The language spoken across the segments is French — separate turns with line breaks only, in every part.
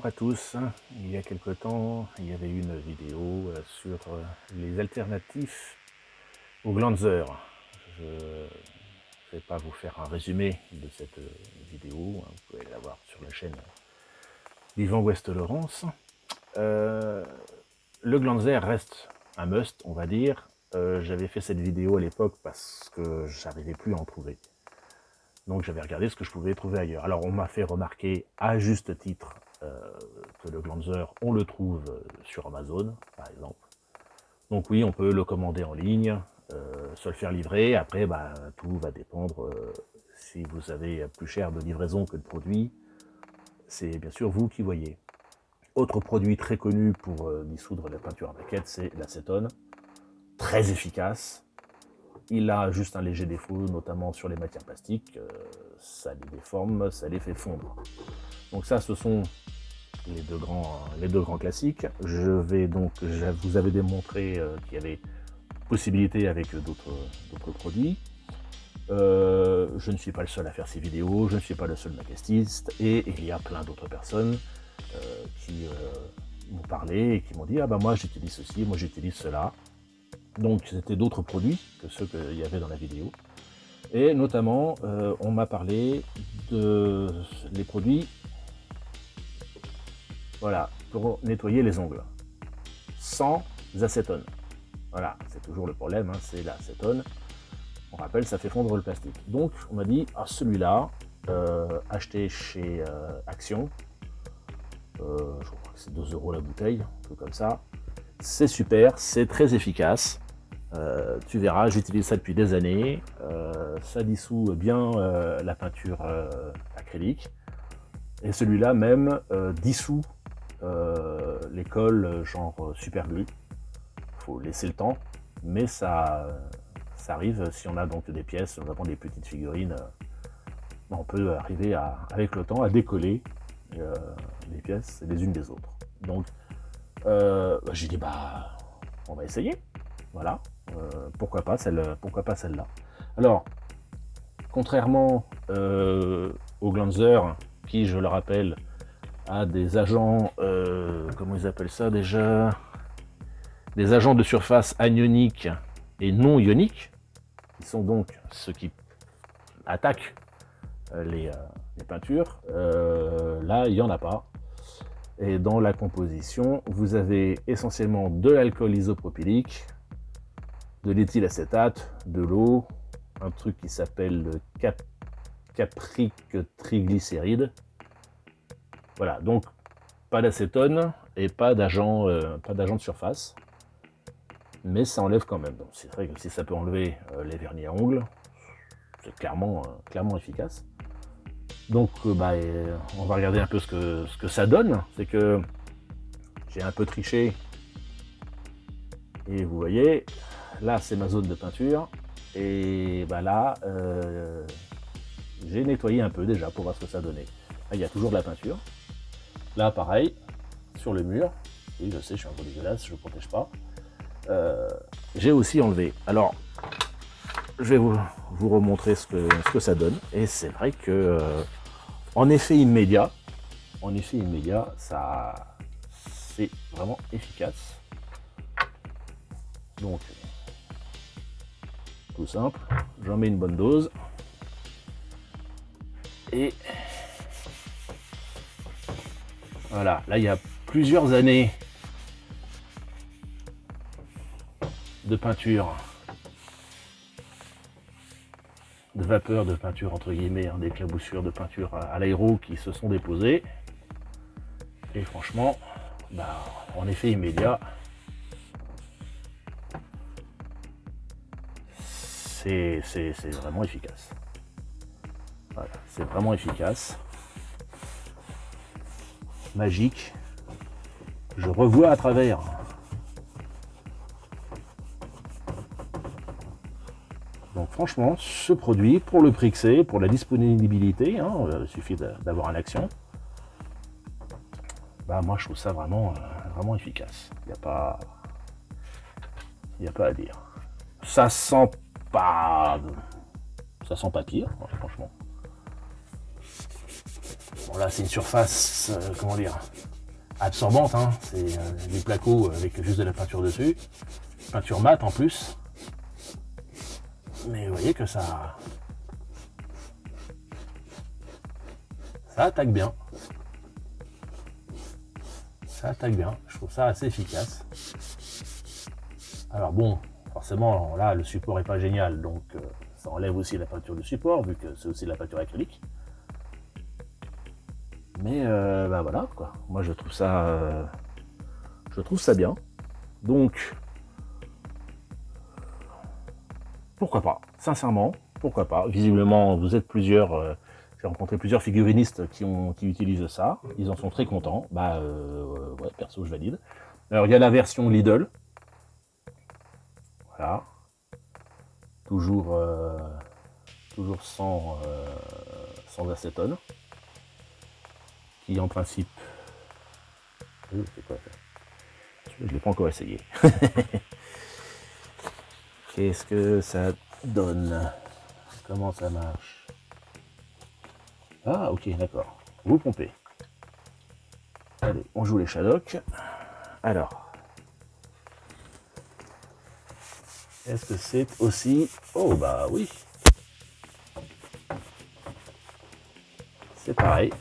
à tous. Il y a quelque temps, il y avait une vidéo sur les alternatifs au Glanzer. Je ne vais pas vous faire un résumé de cette vidéo, vous pouvez la voir sur la chaîne d'Yvan Ouest-Laurence. Le Glanzer reste un must, on va dire. J'avais fait cette vidéo à l'époque parce que j'arrivais plus à en trouver. Donc j'avais regardé ce que je pouvais trouver ailleurs. Alors on m'a fait remarquer, à juste titre, que le Glanzer, on le trouve sur Amazon, par exemple. Donc oui, on peut le commander en ligne, se le faire livrer. Après, tout va dépendre. Si vous avez plus cher de livraison que de produit, c'est bien sûr vous qui voyez. Autre produit très connu pour dissoudre la peinture à maquette, c'est l'acétone. Très efficace. Il a juste un léger défaut, notamment sur les matières plastiques. Ça les déforme, ça les fait fondre. Donc ça, ce sont les deux grands classiques. Je vous avais démontré qu'il y avait possibilité avec d'autres produits. Je ne suis pas le seul à faire ces vidéos, je ne suis pas le seul maquettiste, et il y a plein d'autres personnes qui m'ont parlé et qui m'ont dit « Ah bah moi j'utilise ceci, moi j'utilise cela ». Donc c'était d'autres produits que ceux qu'il y avait dans la vidéo. Et notamment, on m'a parlé de les produits, voilà, pour nettoyer les ongles, sans acétone. Voilà, c'est toujours le problème, hein, c'est l'acétone. On rappelle, ça fait fondre le plastique. Donc on m'a dit, ah, celui-là, acheté chez Action, je crois que c'est 2 € la bouteille, un peu comme ça. C'est super, c'est très efficace. Tu verras, j'utilise ça depuis des années. Ça dissout bien la peinture acrylique. Et celui-là même dissout les colles genre super glue. Il faut laisser le temps, mais ça arrive si on a donc des pièces, notamment des petites figurines. On peut arriver avec le temps à décoller les pièces les unes des autres. Donc j'ai dit on va essayer. Voilà, pourquoi pas celle-là. Alors, contrairement au Glanzer, qui, je le rappelle, a des agents, comment ils appellent ça déjà, des agents de surface anioniques et non ioniques, qui sont donc ceux qui attaquent les peintures. Là, il n'y en a pas. Et dans la composition, vous avez essentiellement de l'alcool isopropylique, de l'éthylacétate, de l'eau, un truc qui s'appelle le caprique triglycéride. Voilà, donc pas d'acétone et pas d'agent de surface, mais ça enlève quand même. Donc c'est vrai que si ça peut enlever les vernis à ongles, c'est clairement efficace. Donc on va regarder un peu ce que ça donne. C'est que j'ai un peu triché et vous voyez, là c'est ma zone de peinture et là j'ai nettoyé un peu déjà pour voir ce que ça donnait. Là il y a toujours de la peinture. Là pareil, sur le mur, et je sais je suis un peu dégueulasse, je ne protège pas. J'ai aussi enlevé. Alors je vais vous remontrer ce que ça donne. Et c'est vrai que en effet immédiat, ça c'est vraiment efficace. Donc tout simple, j'en mets une bonne dose et voilà, là il y a plusieurs années de peinture, de vapeur de peinture entre guillemets, hein, d'éclaboussures de peinture à l'aéro qui se sont déposées et franchement en effet immédiat, c'est vraiment efficace. Voilà, c'est vraiment efficace, magique. Je revois à travers. Donc franchement, ce produit, pour le prix que c'est, pour la disponibilité, hein, il suffit d'avoir une Action. Moi je trouve ça vraiment efficace. Il n'y a pas à dire. Ça sent pas pire, franchement. Bon là c'est une surface, comment dire, absorbante, hein. C'est des placos avec juste de la peinture dessus. Peinture mate en plus. Mais vous voyez que ça attaque bien. Ça attaque bien. Je trouve ça assez efficace. Alors bon, forcément, là, le support est pas génial. Donc, ça enlève aussi la peinture du support, vu que c'est aussi de la peinture acrylique. Mais, bah voilà, quoi. Moi, je trouve ça bien. Donc, pourquoi pas, sincèrement, pourquoi pas. Visiblement, vous êtes plusieurs, j'ai rencontré plusieurs figurinistes qui utilisent ça, ils en sont très contents. Bah ouais, perso, je valide. Alors, il y a la version Lidl, voilà, toujours sans acétone, qui en principe... c'est quoi ça? Je ne l'ai pas encore essayé. Qu'est-ce que ça donne? Comment ça marche? Ah, ok, d'accord. Vous pompez. Allez, on joue les Shadok. Alors. Est-ce que c'est aussi... Oh, bah oui. C'est pareil.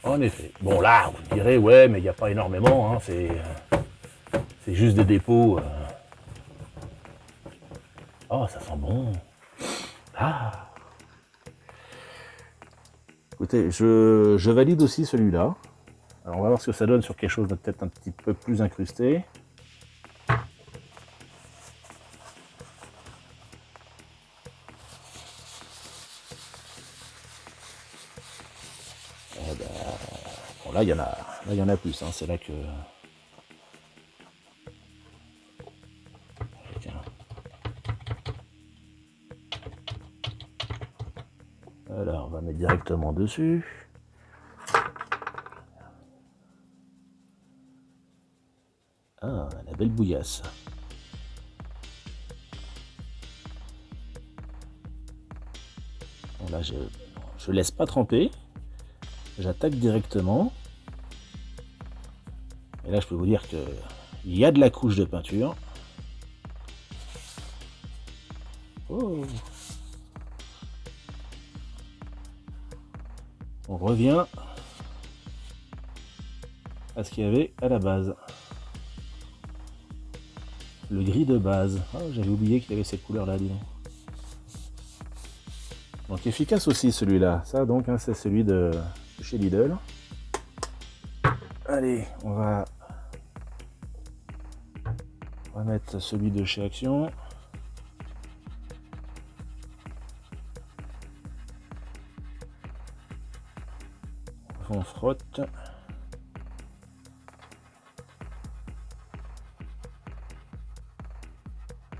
En effet. Bon, là, vous direz, ouais, mais il n'y a pas énormément. Hein, c'est juste des dépôts. Oh, ça sent bon. Ah. Écoutez, je valide aussi celui-là. Alors, on va voir ce que ça donne sur quelque chose de peut-être un petit peu plus incrusté. Eh ben, bon, là, il y en a plus. Hein, c'est là que... Alors, on va mettre directement dessus. Ah, la belle bouillasse. Bon, là, je laisse pas tremper. J'attaque directement. Et là, je peux vous dire que il y a de la couche de peinture. Oh. On revient à ce qu'il y avait à la base. Le gris de base. Oh, j'avais oublié qu'il y avait cette couleur-là, dis donc. Donc efficace aussi celui-là. Ça donc, hein, c'est celui de chez Lidl. Allez, on va mettre celui de chez Action. On frotte.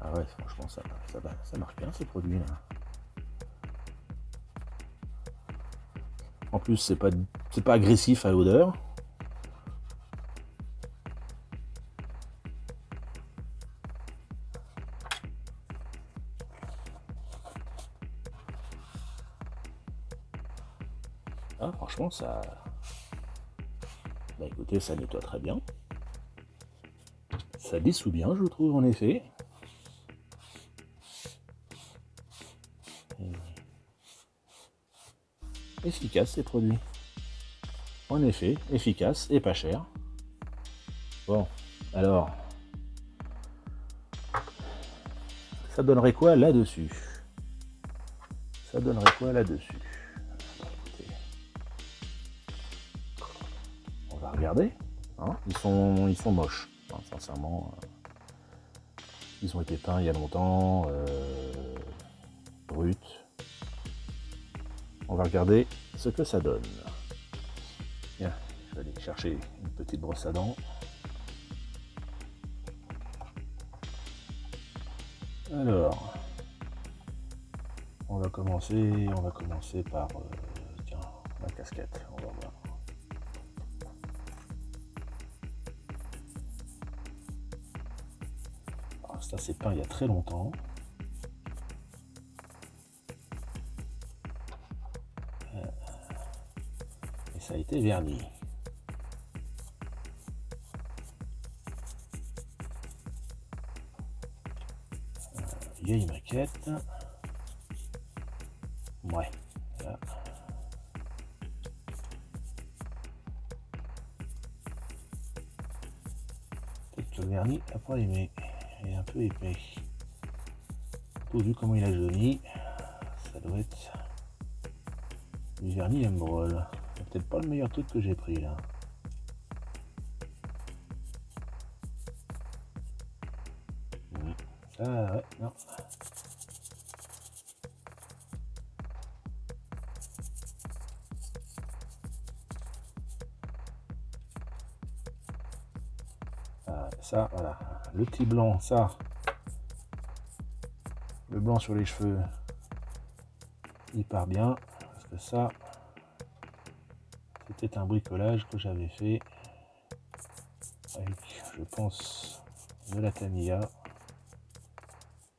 Ah ouais, franchement, ça marche bien ce produit là. En plus, c'est pas agressif à l'odeur. Ah, franchement, ça... Bah écoutez, ça nettoie très bien. Ça dissout bien, je trouve, en effet. Efficace, ces produits. En effet, efficace et pas cher. Bon, alors... Ça donnerait quoi là-dessus? Ça donnerait quoi là-dessus? On va regarder. Hein, ils sont moches. Hein, sincèrement, ils ont été peints il y a longtemps. Brut. On va regarder ce que ça donne. Bien, je vais aller chercher une petite brosse à dents. Alors, on va commencer par tiens, la casquette. On va voir. Alors, ça c'est peint il y a très longtemps. ça a été verni. Vieille maquette. Ouais. Là. Peut-être que le vernis n'a pas aimé. Il est un peu épais. Tout vu comment il a jauni, ça doit être du vernis Emerald. C'est peut-être pas le meilleur truc que j'ai pris là. Ça, ouais, non. Ça, voilà. Le petit blanc, ça. Le blanc sur les cheveux, il part bien. Parce que ça, c'était un bricolage que j'avais fait avec, je pense, de la Tamiya.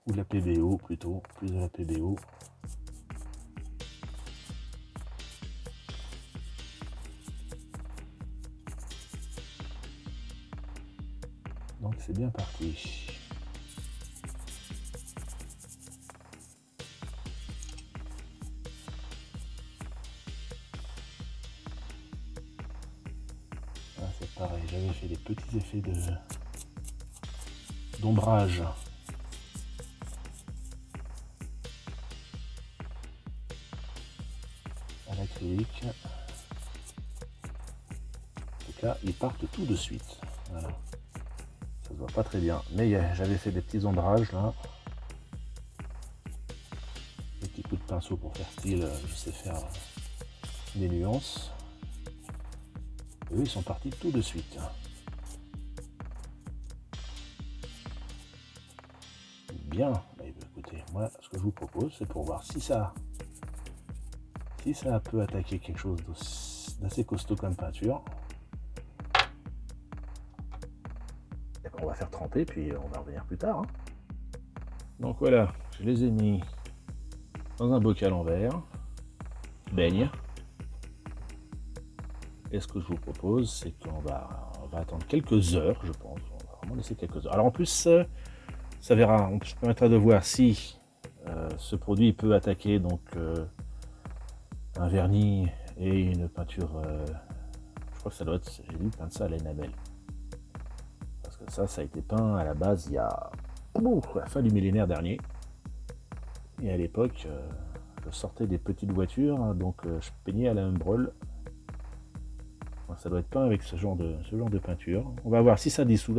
Ou de la PBO plutôt, plus de la PBO. Donc c'est bien parti. Ah, c'est pareil, j'avais fait des petits effets d'ombrage. À l'acrylique. En tout cas, ils partent tout de suite. Voilà. Ça se voit pas très bien, mais j'avais fait des petits ombrages là. Des petits coups de pinceau pour faire style, je sais faire des nuances. Et eux, ils sont partis tout de suite. Bien, bah, écoutez, moi, ce que je vous propose, c'est pour voir si ça peut attaquer quelque chose d'assez costaud comme peinture. Et ben, on va faire tremper, puis on va revenir plus tard. Hein. Donc voilà, je les ai mis dans un bocal en verre, baigne. Et ce que je vous propose, c'est qu'on va attendre quelques heures, je pense. On va vraiment laisser quelques heures. Alors en plus, ça verra, on permettra de voir si ce produit peut attaquer donc un vernis et une peinture. Je crois que ça doit être, j'ai dû peindre ça à l'énamel. Parce que ça a été peint à la base il y a à la fin du millénaire dernier. Et à l'époque, je sortais des petites voitures, hein, donc je peignais à la Emerald. Ça doit être peint avec ce genre de peinture. On va voir si ça dissout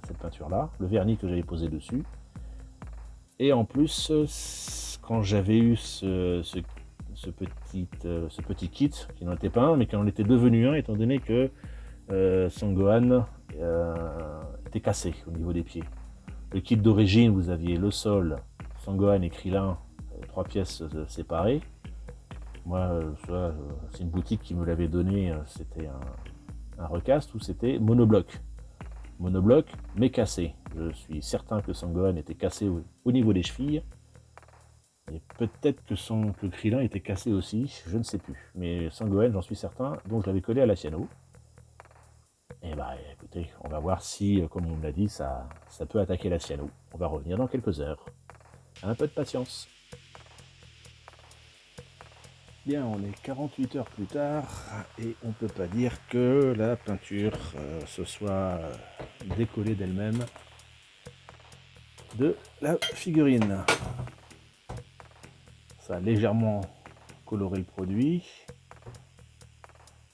cette peinture-là, le vernis que j'avais posé dessus. Et en plus, quand j'avais eu ce petit kit, qui n'en était pas un, mais qui en était devenu un, étant donné que Sangohan était cassé au niveau des pieds. Le kit d'origine, vous aviez le sol, Sangohan et Krillin, 3 pièces séparées. Moi, c'est une boutique qui me l'avait donné, c'était un recast où c'était monobloc. Monobloc, mais cassé. Je suis certain que Sangohan était cassé au niveau des chevilles. Et peut-être que Krillin était cassé aussi, je ne sais plus. Mais Sangohan, j'en suis certain, donc je l'avais collé à la Ciano. Et bah écoutez, on va voir si, comme on me l'a dit, ça peut attaquer la Ciano. On va revenir dans quelques heures. Un peu de patience. Bien, on est 48 heures plus tard et on ne peut pas dire que la peinture se soit décollée d'elle-même de la figurine. Ça a légèrement coloré le produit,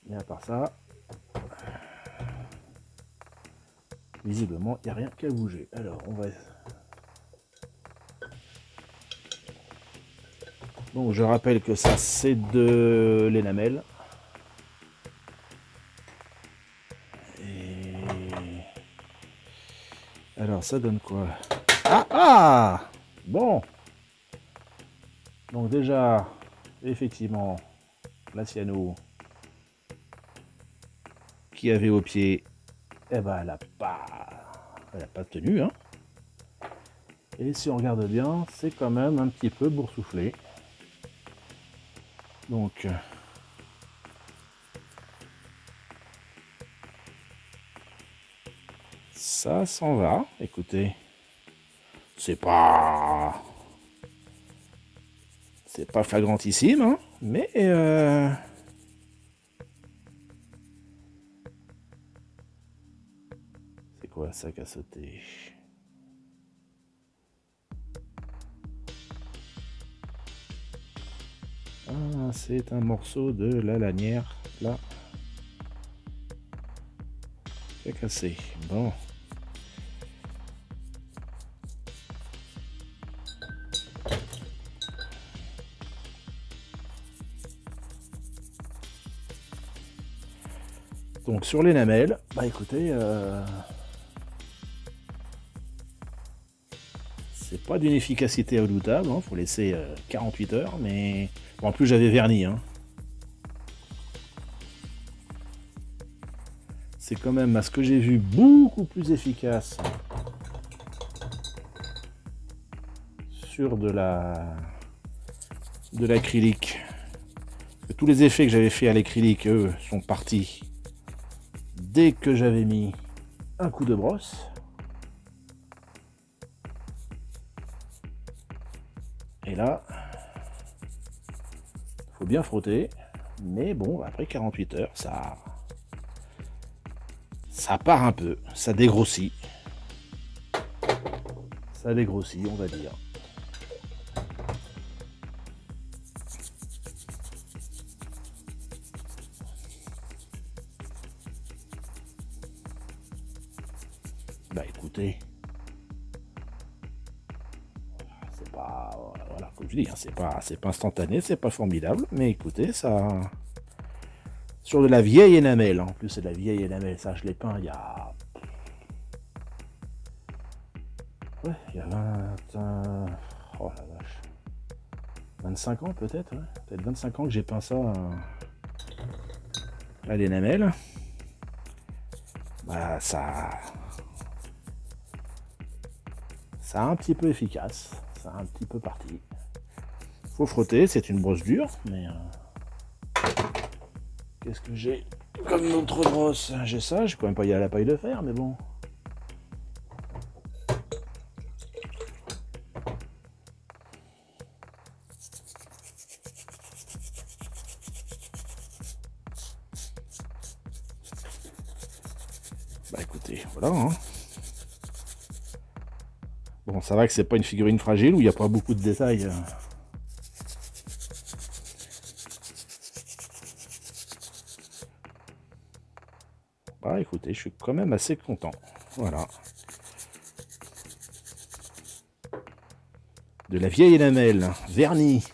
mais à part ça, visiblement, il n'y a rien qu'à bouger. Alors, on va... Donc, je rappelle que ça, c'est de l'énamel. Et... Alors, ça donne quoi? Ah! Bon! Donc déjà, effectivement, la Ciano qui avait au pied, eh ben, elle n'a pas tenu. Hein. Et si on regarde bien, c'est quand même un petit peu boursouflé. Donc, ça s'en va. Écoutez, c'est pas flagrantissime, hein, mais c'est quoi ça qui a sauté? Ah, c'est un morceau de la lanière là qui a cassé. Bon. Donc sur l'énamel, bah écoutez, c'est pas d'une efficacité redoutable, hein, faut laisser 48 heures, mais bon, en plus j'avais verni. Hein. C'est quand même, à ce que j'ai vu, beaucoup plus efficace sur de l'acrylique. Tous les effets que j'avais fait à l'acrylique, eux, sont partis dès que j'avais mis un coup de brosse. Et là, faut bien frotter. Mais bon, après 48 heures, ça part un peu, ça dégrossit. Ça dégrossit, on va dire. Bah écoutez, c'est pas, voilà, comme je dis, hein, c'est pas instantané, c'est pas formidable, mais écoutez, ça, sur de la vieille énamel, en plus c'est de la vieille énamel, ça je l'ai peint il y a, ouais, il y a 20, oh la vache, 25 ans peut-être, ouais, peut-être 25 ans que j'ai peint ça à l'énamel. Bah ça a un petit peu efficace, ça a un petit peu parti. Faut frotter, c'est une brosse dure, mais qu'est-ce que j'ai comme autre brosse? J'ai ça, j'ai quand même pas y aller à la paille de fer, mais bon. Bah écoutez, voilà. Hein. Bon, ça va que c'est pas une figurine fragile où il n'y a pas beaucoup de détails. Bah écoutez, je suis quand même assez content. Voilà. De la vieille énamel vernie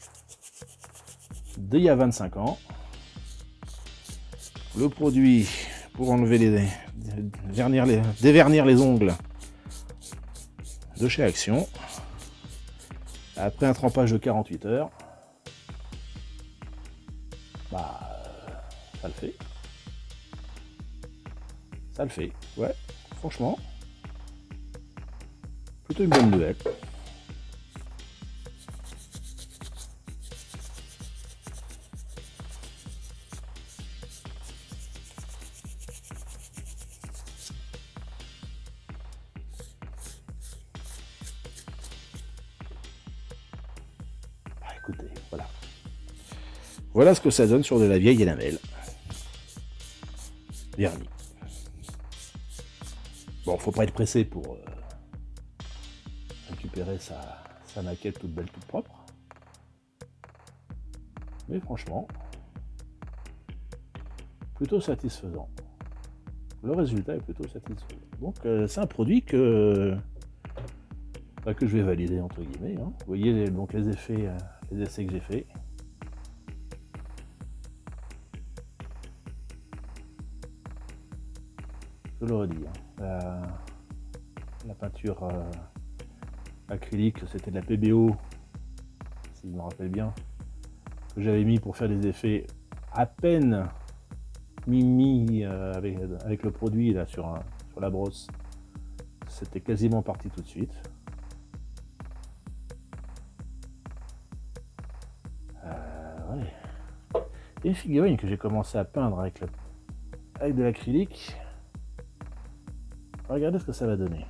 d'il y a 25 ans. Le produit pour enlever dévernir les ongles de chez Action. Après un trempage de 48 heures, bah ça le fait. Ça le fait, ouais, franchement, plutôt une bonne nouvelle. Bah écoutez, voilà. Voilà ce que ça donne sur de la vieille énamel. Vernis. Bon, faut pas être pressé pour récupérer sa maquette toute belle, toute propre. Mais franchement, plutôt satisfaisant. Le résultat est plutôt satisfaisant. Donc c'est un produit que je vais valider entre guillemets. Hein. Vous voyez donc les effets, les essais que j'ai faits. Je le redis. Hein. La peinture acrylique, c'était de la PBO, si je me rappelle bien, que j'avais mis pour faire des effets à peine mis avec le produit là sur la brosse. C'était quasiment parti tout de suite. Ouais. Et une figurine que j'ai commencé à peindre avec de l'acrylique. Regardez ce que ça va donner.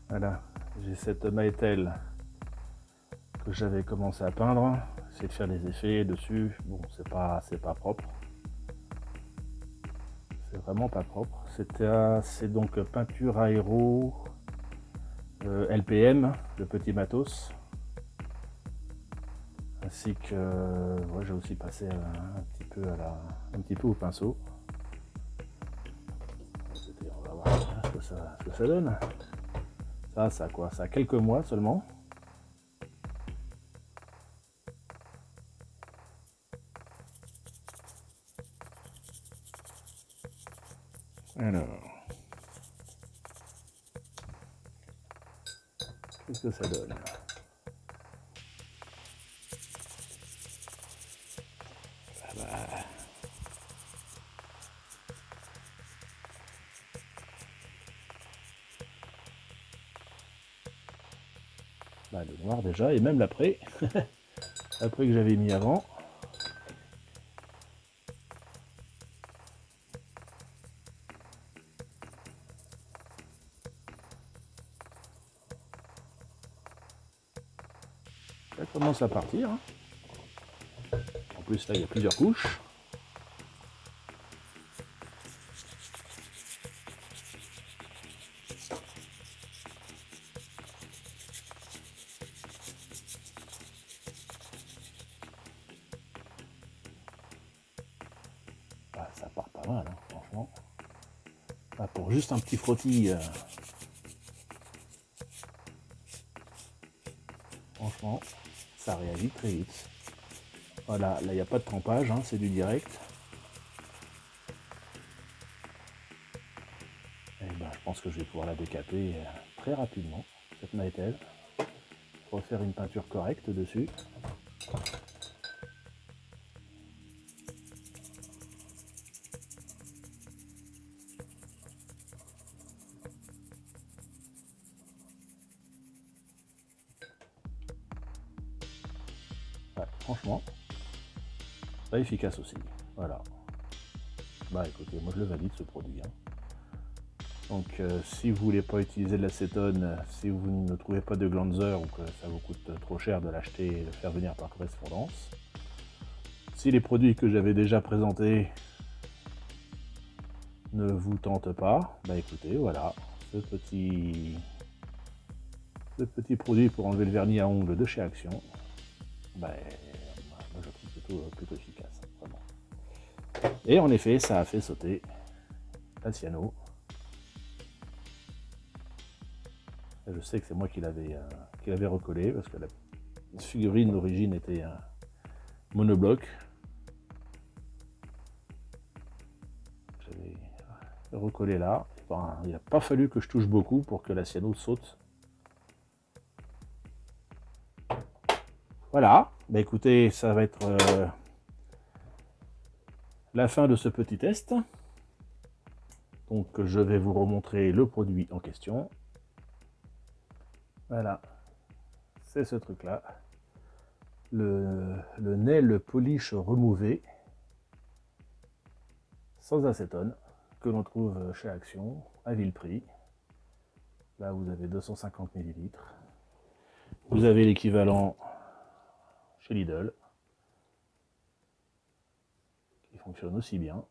Voilà, j'ai cette Maetel que j'avais commencé à peindre. Essayer de faire des effets dessus. Bon, c'est pas propre. C'est vraiment pas propre. C'est donc peinture aéro LPM, le petit matos. Ainsi que ouais, j'ai aussi passé un petit peu au pinceau. On va voir ce que ça donne. Ça a quoi? Ça a quelques mois seulement. Alors, qu'est-ce que ça donne? Ah bah, le noir déjà, et même l'après, après que j'avais mis avant. Ça commence à partir. Hein. En plus là il y a plusieurs couches. Ah, ça part pas mal, hein, franchement. Ah, pour juste un petit frottis, franchement, ça réagit très vite. Voilà, là il n'y a pas de trempage, hein, c'est du direct. Et ben, je pense que je vais pouvoir la décaper très rapidement, cette Maetel. Refaire une peinture correcte dessus. Ouais, franchement, pas efficace aussi. Voilà. Bah écoutez, moi je le valide ce produit. Hein. Donc si vous voulez pas utiliser de l'acétone, si vous ne trouvez pas de glanzer ou que ça vous coûte trop cher de l'acheter et de le faire venir par correspondance, si les produits que j'avais déjà présentés ne vous tentent pas, bah écoutez, voilà, ce petit produit pour enlever le vernis à ongles de chez Action, bah, moi je trouve plutôt efficace, vraiment. Et en effet, ça a fait sauter la cyano. Je sais que c'est moi qui l'avais recollé parce que la figurine d'origine était un monobloc. J'avais recollé là. Enfin, il n'a pas fallu que je touche beaucoup pour que la cyano saute. Voilà. Bah écoutez, ça va être la fin de ce petit test. Donc je vais vous remontrer le produit en question. Voilà, c'est ce truc-là. Le nail polish remouvé, sans acétone, que l'on trouve chez Action, à vil prix. Là, vous avez 250 ml. Vous avez l'équivalent chez Lidl, qui fonctionne aussi bien.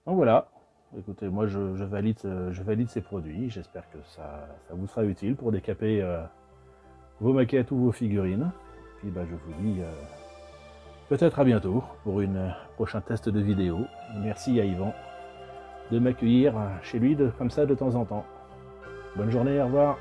Donc voilà. Écoutez, moi je valide ces produits. J'espère que ça vous sera utile pour décaper vos maquettes ou vos figurines. Puis bah, je vous dis peut-être à bientôt pour une prochain test de vidéo. Merci à Yvan de m'accueillir chez lui comme ça de temps en temps. Bonne journée, au revoir.